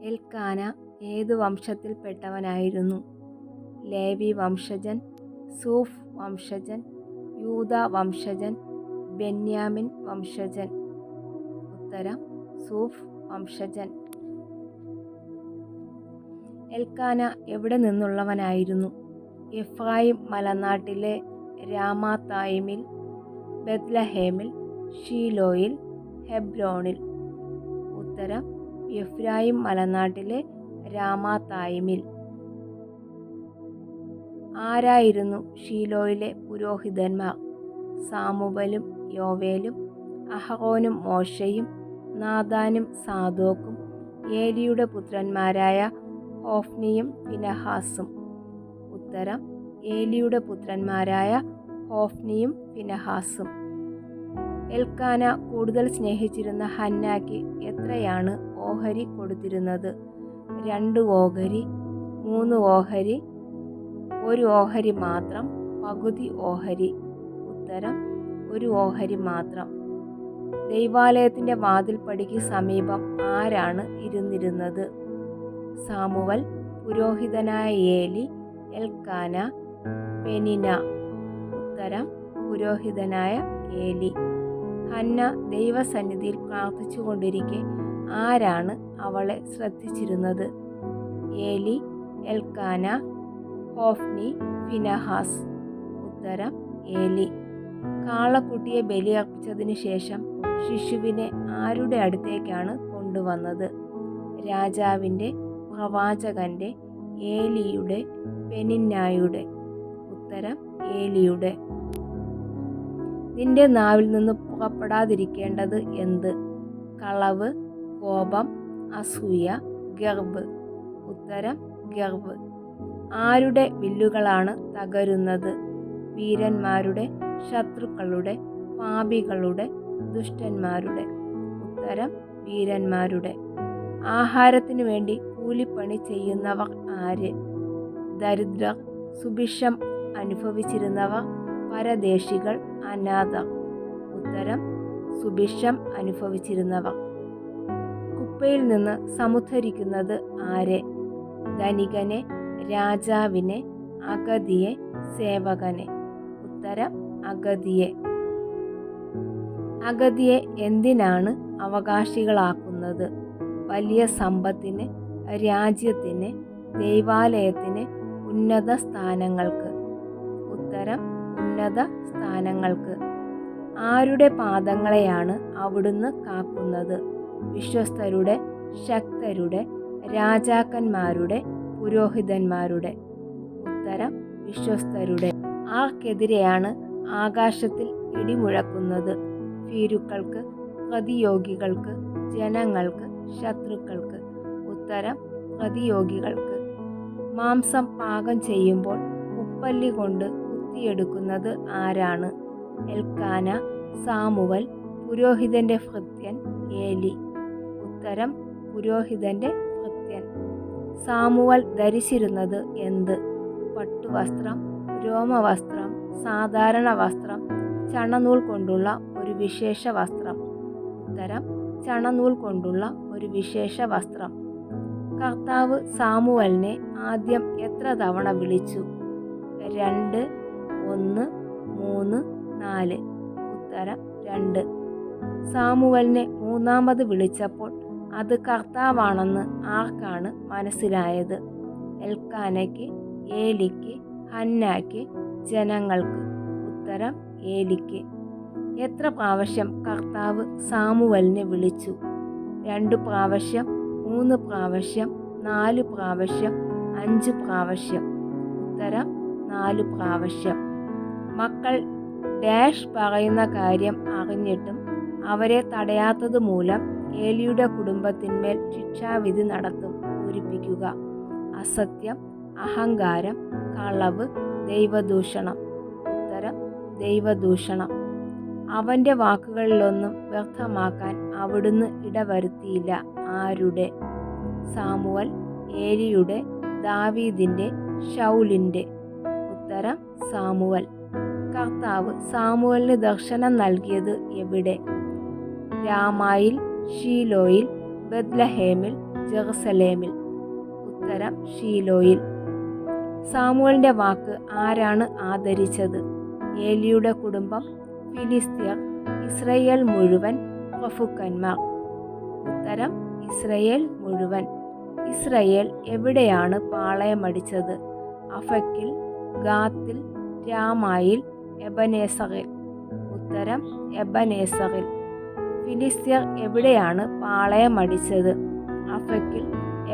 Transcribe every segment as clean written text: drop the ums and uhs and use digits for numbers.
Elkanah ഏതു വംശത്തിൽപ്പെട്ടവനായിരുന്നു? ലേവി വംശജൻ, സൂഫ് വംശജൻ, യൂദ വംശജൻ, ബെന്യാമിൻ വംശജൻ? ഉത്തരം സൂഫ് വംശജൻ. Elkanah എവിടെ നിന്നുള്ളവനായിരുന്നു? എഫ്രായിം മലനാട്ടിലെ രാമാത്തായിമിൽ, ബെത്ലഹേമിൽ, ഷീലോയിൽ, ഹെബ്രോണിൽ? ഉത്തരം എഫ്രായിം മലനാട്ടിലെ രാമാത്തായിമിൽ. ആരായിരുന്നു ഷീലോയിലെ പുരോഹിതന്മാർ? സാമുവലും യോവേലും, അഹറോനും മോശയും, നാഥാനും സാദോക്കും, ഏലിയുടെ പുത്രന്മാരായ ഹോഫ്നിയും ഫിനെഹാസും? ഉത്തരം ഏലിയുടെ പുത്രന്മാരായ ഹോഫ്നിയും ഫിനെഹാസും. എൽക്കാന കൂടുതൽ സ്നേഹിച്ചിരുന്ന ഹന്നായ്ക്ക് എത്രയാണ് ഓഹരി കൊടുത്തിരുന്നത്? 2 ഓഹരി, 3 ഓഹരി, 1 ഓഹരി മാത്രം, പകുതി ഓഹരി? ഉത്തരം 1 ഓഹരി മാത്രം. ദൈവാലയത്തിൻ്റെ വാതിൽപ്പടിക്ക് സമീപം ആരാണ് ഇരുന്നിരുന്നത്? സാമുവൽ, പുരോഹിതനായ ഏലി, എൽക്കാന, പെനിന? ഉത്തരം പുരോഹിതനായ ഏലി. ഹന്ന ദൈവസന്നിധിയിൽ പ്രാർത്ഥിച്ചുകൊണ്ടിരിക്കെ ആരാണ് അവളെ ശ്രദ്ധിച്ചിരുന്നത്? ഏലി, എൽക്കാന, ഹോഫ്നി, ഫിനെഹാസ്? ഉത്തരം ഏലി. കാളക്കുട്ടിയെ ബലിയർപ്പിച്ചതിനു ശേഷം ശിശുവിനെ ആരുടെ അടുത്തേക്കാണ് കൊണ്ടുവന്നത്? രാജാവിൻ്റെ, പ്രവാചകൻ്റെ, ഏലിയുടെ, പെനിന്നായുടെ? ഉത്തരം ഏലിയുടെ. നിന്റെ നാവിൽ നിന്ന് പുറപ്പെടാതിരിക്കേണ്ടത് എന്ത്? കളവ്, കോപം, അസൂയ, ഗർവ്? ഉത്തരം ഗർവ്. ആരുടെ വില്ലുകളാണ് തകരുന്നത്? വീരന്മാരുടെ, ശത്രുക്കളുടെ, പാപികളുടെ, ദുഷ്ടന്മാരുടെ? ഉത്തരം വീരന്മാരുടെ. ആഹാരത്തിനു വേണ്ടി കൂലിപ്പണി ചെയ്യുന്നവർ ആര്? ദരിദ്രർ, സുഭിക്ഷം അനുഭവിച്ചിരുന്നവർ, പരദേശികൾ, അനാഥർ? ഉത്തരം സുഭിക്ഷം അനുഭവിച്ചിരുന്നവർ. കുപ്പയിൽ നിന്ന് സമുദ്ധരിക്കുന്നത് ആരെ? ധനികനെ, രാജാവിനെ, അഗതിയെ, സേവകനെ? ഉത്തരം അഗതിയെ. അഗതിയെ എന്തിനാണ് അവകാശികളാക്കുന്നത്? വലിയ സമ്പത്തിന്, രാജ്യത്തിന്, ദൈവാലയത്തിന്, ഉന്നത സ്ഥാനങ്ങൾക്ക്? ഉത്തരം ഉന്നത സ്ഥാനങ്ങൾക്ക്. ആരുടെ പാദങ്ങളെയാണ് അവിടുന്ന് കാക്കുന്നത്? വിശ്വസ്തരുടെ, ശക്തരുടെ, രാജാക്കന്മാരുടെ, പുരോഹിതന്മാരുടെ? ഉത്തരം വിശ്വസ്തരുടെ. ആർക്കെതിരെയാണ് ആകാശത്തിൽ ഇടിമുഴക്കുന്നത്? ഭീരുക്കൾക്ക്, പ്രതിയോഗികൾക്ക്, ജനങ്ങൾക്ക്, ശത്രുക്കൾക്ക്? ഉത്തരം പ്രതിയോഗികൾക്ക്. മാംസം പാകം ചെയ്യുമ്പോൾ ഉപ്പല്ലി കൊണ്ട് കുത്തിയെടുക്കുന്നത് ആരാണ്? എൽക്കാന, സാമുവൽ, പുരോഹിതന്റെ ഭൃത്യൻ, ഏലി? ഉത്തരം പുരോഹിതന്റെ ഭൃത്യൻ. സാമുവൽ ധരിച്ചിരുന്നത് എന്ത്? പട്ടുവസ്ത്രം, രോമവസ്ത്രം, സാധാരണ വസ്ത്രം, ചണനൂൽ കൊണ്ടുള്ള ഒരു വിശേഷ വസ്ത്രം? ഉത്തരം ചണനൂൽ കൊണ്ടുള്ള ഒരു വിശേഷ വസ്ത്രം. കർത്താവ് സാമുവലിനെ ആദ്യം എത്ര തവണ വിളിച്ചു? 2, 1, 3, 4? ഉത്തരം 2. സാമുവലിനെ മൂന്നാമത് വിളിച്ചപ്പോൾ അത് കർത്താവാണെന്ന് ആർക്കാണ് മനസ്സിലായത്? എൽക്കാനയ്ക്ക്, ഏലിക്ക്, ഹന്നായ്ക്ക്, ജനങ്ങൾക്ക്? ഉത്തരം ഏലിക്ക്. എത്ര പ്രാവശ്യം കർത്താവ് സാമുവലിനെ വിളിച്ചു? 2 പ്രാവശ്യം, 3 പ്രാവശ്യം, 4 പ്രാവശ്യം, 5 പ്രാവശ്യം? ഉത്തരം 4 പ്രാവശ്യം. മക്കൾ ഡാഷ് പറയുന്ന കാര്യം അറിഞ്ഞിട്ടും അവരെ തടയാത്തത് മൂലം ഏലിയുടെ കുടുംബത്തിന്മേൽ ശിക്ഷാവിധി നടത്തും. പൂരിപ്പിക്കുക. അസത്യം, അഹങ്കാരം, കളവ്, ദൈവദൂഷണം? ഉത്തരം ദൈവദൂഷണം. അവൻ്റെ വാക്കുകളിലൊന്നും വ്യർത്ഥമാക്കാൻ അവിടുന്ന് ഇടവരുത്തിയില്ല. ആരുടെ? സാമുവൽ, ഏലിയുടെ, ദാവീദിൻ്റെ, ശൗലിൻ്റെ? ഉത്തരം സാമുവൽ. കർത്താവ് സാമുവലിന് ദർശനം നൽകിയത് എവിടെ? രാമായിൽ, ഷീലോയിൽ, ബെത്ലഹേമിൽ, ജെറുസലേമിൽ. ഉത്തരം ഷീലോയിൽ. സാമുവലിന്റെ വാക്ക് ആരാണ് ആദരിച്ചത്? ഏലിയുടെ കുടുംബം, ഫിലിസ്ത്യർ, ഇസ്രയേൽ മുഴുവൻ, പ്രഭുക്കന്മാർ. ഉത്തരം ഇസ്രയേൽ മുഴുവൻ. ഇസ്രയേൽ എവിടെയാണ് പാളയമടിച്ചത്? അഫക്കിൽ, ഗാത്തിൽ, രാമായിൽ, എബനേസറിൽ. ഉത്തരം എബനേസറിൽ. ഫിലിസ്ത്യർ എവിടെയാണ് പാളയമടിച്ചത്? അഫക്കിൽ,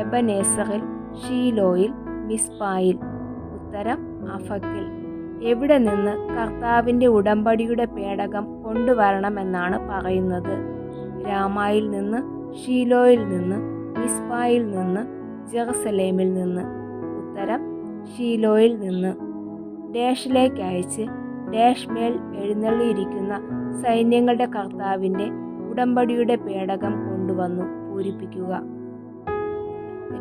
എബനേസറിൽ, ഷീലോയിൽ, മിസ്പായിൽ. ഉത്തരം അഫക്കിൽ. എവിടെ നിന്ന് കർത്താവിൻ്റെ ഉടമ്പടിയുടെ പേടകം കൊണ്ടുവരണമെന്നാണ് പറയുന്നത്? രാമായിൽ നിന്ന്, ഷീലോയിൽ നിന്ന്, മിസ്പായിൽ നിന്ന്, ജെറുസലേമിൽ നിന്ന്. ഉത്തരം ഷീലോയിൽ നിന്ന്. ഡാഷിലേക്ക് അയച്ച് ഡാഷ് മേൽ എഴുന്നള്ളിയിരിക്കുന്ന സൈന്യങ്ങളുടെ കർത്താവിൻ്റെ ഉടമ്പടിയുടെ പേടകം കൊണ്ടുവന്നു പൂരിപ്പിക്കുക.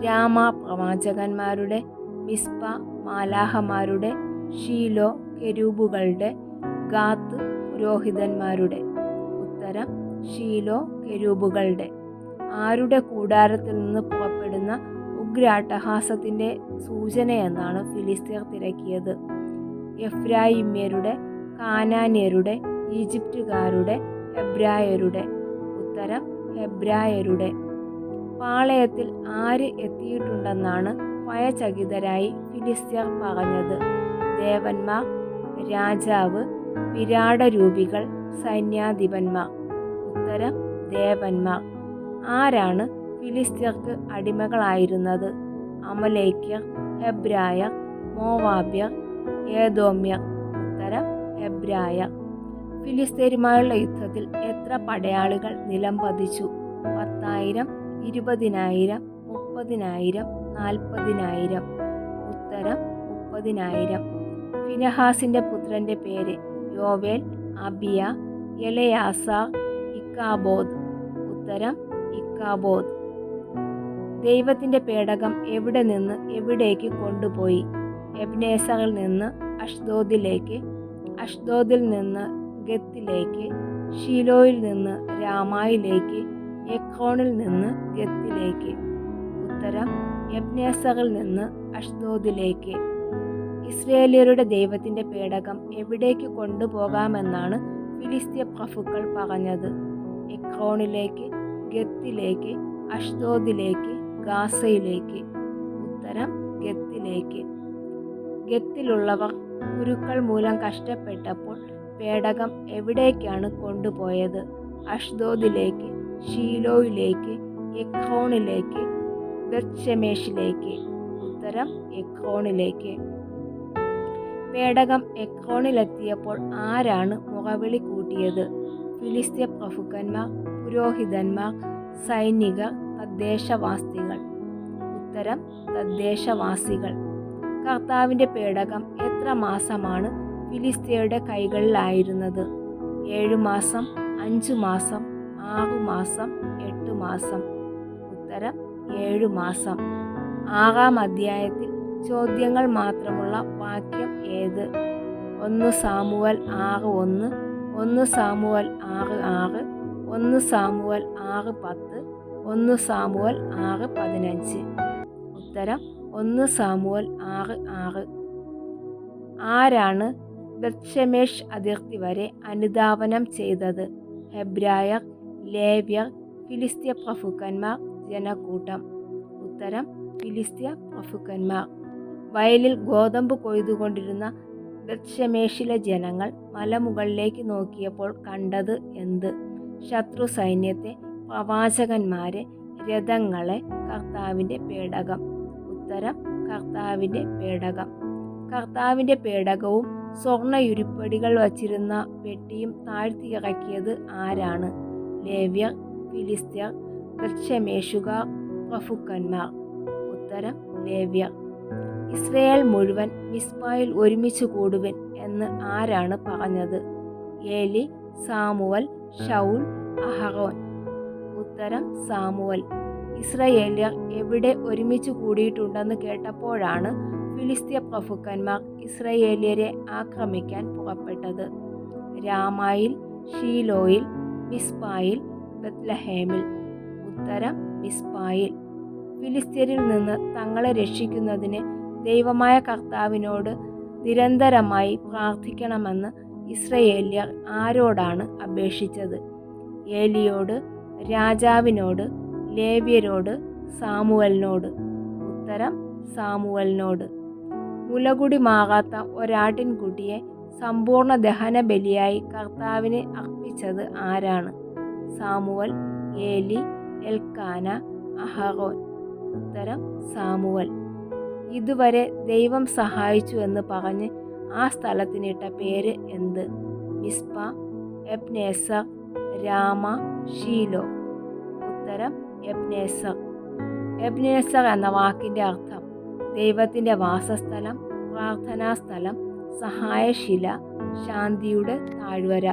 രാമ പ്രവാചകന്മാരുടെ, മിസ്പ മാലാഹമാരുടെ, ഷീലോ കെരൂബുകളുടെ, ഗാത്ത് പുരോഹിതന്മാരുടെ. ഉത്തരം ഷീലോ കെരൂബുകളുടെ. ആരുടെ കൂടാരത്തിൽ നിന്ന് പുറപ്പെടുന്ന ഉഗ്രാട്ടഹാസത്തിൻ്റെ സൂചനയെന്നാണ് ഫിലിസ്ത്യർ തിരക്കിയത്? എഫ്രായിമ്യരുടെ, കാനാന്യരുടെ, ഈജിപ്തുകാരുടെ, ഹെബ്രായരുടെ. ഉത്തരം ഹെബ്രായരുടെ. പാളയത്തിൽ ആര് എത്തിയിട്ടുണ്ടെന്നാണ് ഭയചകിതരായി ഫിലിസ്ത്യർ പറഞ്ഞത്? ദേവന്മാർ, രാജാവ്, വിരാടരൂപികൾ, സൈന്യാധിപന്മാർ. ഉത്തരം ദേവന്മാർ. ആരാണ് ഫിലിസ്ത്യർക്ക് അടിമകളായിരുന്നത്? അമലേക്യർ, ഹെബ്രായർ, മോവാബ്യർ, ഏദോമ്യർ. ഉത്തരം ഹെബ്രായർ. ഫിലിസ്ത്യരുമായുള്ള യുദ്ധത്തിൽ എത്ര പടയാളികൾ നിലംപതിച്ചു? 10,000, 20,000, 30,000, 40,000. ഉത്തരം 30,000. ഫിനെഹാസിന്റെ പുത്രന്റെ പേര്? യോവേൽ, അബിയ, എലയാസാർ, ഇക്കാബോദ്. ഉത്തരം ഇക്കാബോദ്. ദൈവത്തിന്റെ പേടകം എവിടെ നിന്ന് എവിടേക്ക് കൊണ്ടുപോയി? എബ്നേസറിൽ നിന്ന് അഷ്ദോദിലേക്ക്, അഷ്ദോദിൽ നിന്ന് ഗത്തിലേക്ക്, ഷീലോയിൽ നിന്ന് രാമായിലേക്ക്, എക്രോണിൽ നിന്ന് ഗത്തിലേക്ക്. ഉത്തരം എബ്നേസറിൽ നിന്ന് അഷ്ദോദിലേക്ക്. ഇസ്രയേലിയരുടെ ദൈവത്തിന്റെ പേടകം എവിടേക്ക് കൊണ്ടുപോകാമെന്നാണ് ഫിലിസ്ത്യ പ്രഭുക്കൾ പറഞ്ഞത്? എക്രോണിലേക്ക്, ഗത്തിലേക്ക്, അഷ്ദോദിലേക്ക്, ഗാസയിലേക്ക്. ഉത്തരം ഗത്തിലേക്ക്. ഗത്തിലുള്ളവർ കുരുക്കൾ മൂലം കഷ്ടപ്പെട്ടപ്പോൾ പേടകം എവിടേക്കാണ് കൊണ്ടുപോയത്? അഷ്ദോദിലേക്ക്, ഷീലോയിലേക്ക്, എക്രോണിലേക്ക്, ബെത്ത്ശെമേഷിലേക്ക്. ഉത്തരം എക്രോണിലേക്ക്. പേടകം എക്രോണിലെത്തിയപ്പോൾ ആരാണ് മുറവിളി കൂട്ടിയത്? ഫിലിസ്ത്യ പ്രഭുക്കന്മാർ, പുരോഹിതന്മാർ, സൈനികർ, തദ്ദേശവാസികൾ. ഉത്തരം തദ്ദേശവാസികൾ. കർത്താവിൻ്റെ പേടകം എത്ര മാസമാണ് ഫിലിസ്ത്യരുടെ കൈകളിലായിരുന്നത്? 7 മാസം, 5 മാസം, 6 മാസം, 8 മാസം. ഉത്തരം 7 മാസം. 6-ാം അധ്യായത്തിൽ ചോദ്യങ്ങൾ മാത്രമുള്ള വാക്യം ഏത്? 1 സാമുവൽ 6:1, 1 സാമുവൽ 6:6, 1 സാമുവൽ 6:10, 1 സാമുവൽ 6:15. ഉത്തരം 1 സാമുവൽ 6:6. ആരാണ് ബെത്ത്ശെമേഷ് അതിർത്തി വരെ അനുധാവനം ചെയ്തത്? ഹെബ്രായർ, ലേവ്യർ, ഫിലിസ്ത്യ പ്രഭുക്കന്മാർ, ജനക്കൂട്ടം. ഉത്തരം ഫിലിസ്ത്യ പ്രഭുക്കന്മാർ. വയലിൽ ഗോതമ്പ് കൊയ്തുകൊണ്ടിരുന്ന ബെത്ത്ശെമേഷിലെ ജനങ്ങൾ മലമുകളിലേക്ക് നോക്കിയപ്പോൾ കണ്ടത് എന്ത്? ശത്രു സൈന്യത്തെ, പ്രവാചകന്മാരെ, രഥങ്ങളെ, കർത്താവിൻ്റെ പേടകം. ഉത്തരം കർത്താവിൻ്റെ പേടകം. കർത്താവിൻ്റെ പേടകവും സ്വർണ്ണയുരുപ്പടികൾ വച്ചിരുന്ന പെട്ടിയും താഴ്ത്തിയിറക്കിയത് ആരാണ്? ലേവ്യർ, ഫിലിസ്ത്യർ, ബെത്ത്ശെമേഷുകാർ, പ്രഭുക്കന്മാർ. ഉത്തരം ലേവ്യർ. ഇസ്രയേൽ മുഴുവൻ മിസ്പായിൽ ഒരുമിച്ച് കൂടുവിൻ എന്ന് ആരാണ് പറഞ്ഞത്? ഏലി, സാമുവൽ, ശൗൽ, അഹറോൻ. ഉത്തരം സാമുവൽ. ഇസ്രയേല്യർ എവിടെ ഒരുമിച്ച് കൂടിയിട്ടുണ്ടെന്ന് കേട്ടപ്പോഴാണ് ഫിലിസ്ത്യ പ്രഭുക്കന്മാർ ഇസ്രയേല്യരെ ആക്രമിക്കാൻ പുറപ്പെട്ടത്? രാമായിൽ, ഷീലോയിൽ, മിസ്പായിൽ, ബത്ലഹേമിൽ. ഉത്തരം മിസ്പായിൽ. ഫിലിസ്ത്യരിൽ നിന്ന് തങ്ങളെ രക്ഷിക്കുന്നതിന് ദൈവമായ കർത്താവിനോട് നിരന്തരമായി പ്രാർത്ഥിക്കണമെന്ന് ഇസ്രയേല്യർ ആരോടാണ് അപേക്ഷിച്ചത്? ഏലിയോട്, രാജാവിനോട്, ലേവ്യരോട്, സാമുവലിനോട്? ഉത്തരം: സാമുവലിനോട്. മുലകുടി മാറാത്ത ഒരാട്ടിൻകുട്ടിയെ സമ്പൂർണ്ണ ദഹന ബലിയായി കർത്താവിന് അർപ്പിച്ചത് ആരാണ്? സാമുവൽ, ഏലി, എൽക്കാന, അഹറോൻ? ഉത്തരം: സാമുവൽ. ഇതുവരെ ദൈവം സഹായിച്ചു എന്ന് പറഞ്ഞ് ആ സ്ഥലത്തിനിട്ട പേര് എന്ത്? Mizpah, Ebenezer, Ramah, Shiloh? ഉത്തരം: എബ്നേസർ. എബ്നേസർ എന്ന വാക്കിൻ്റെ അർത്ഥം ദൈവത്തിൻ്റെ വാസസ്ഥലം, പ്രാർത്ഥനാസ്ഥലം, സഹായശില, ശാന്തിയുടെ താഴ്വര.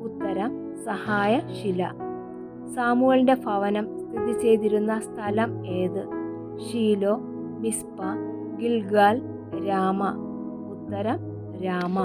ഉത്തരം: സഹായശില. സാമുവലിൻ്റെ ഭവനം സ്ഥിതി ചെയ്തിരുന്ന സ്ഥലം ഏത്? ഷീലോ, മിസ്പ, ഗിൽഗാൽ, രാമ? ഉത്തരം: രാമ.